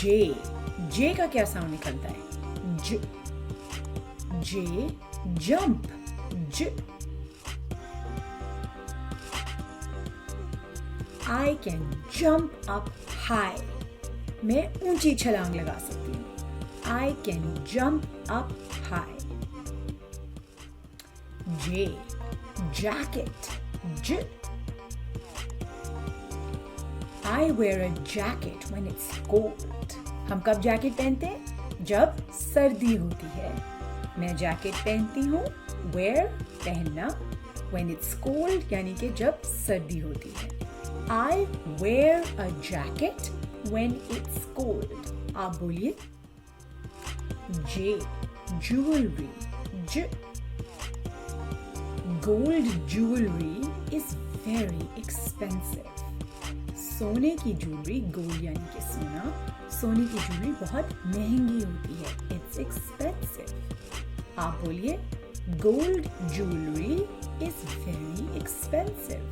जे का क्या साउंड निकलता है? ज, जे जंप, ज। I can jump up high. मैं ऊंची छलांग लगा सकती हूँ. I can jump up high. J, jacket, j. I wear a jacket when it's cold. हम कब जैकेट पहनते हैं? जब सर्दी होती है. मैं जैकेट पहनती हूँ. Wear पहनना. When it's cold यानी कि जब सर्दी होती है. I wear a jacket when it's cold. आप बोलिए. J, jewelry, j. Gold jewelry is very expensive. सोने की ज्वेलरी, गोल्ड यानी कि सोना, सोने की ज्वेलरी बहुत महंगी होती है. It's expensive. आप बोलिए. Gold jewelry is very expensive.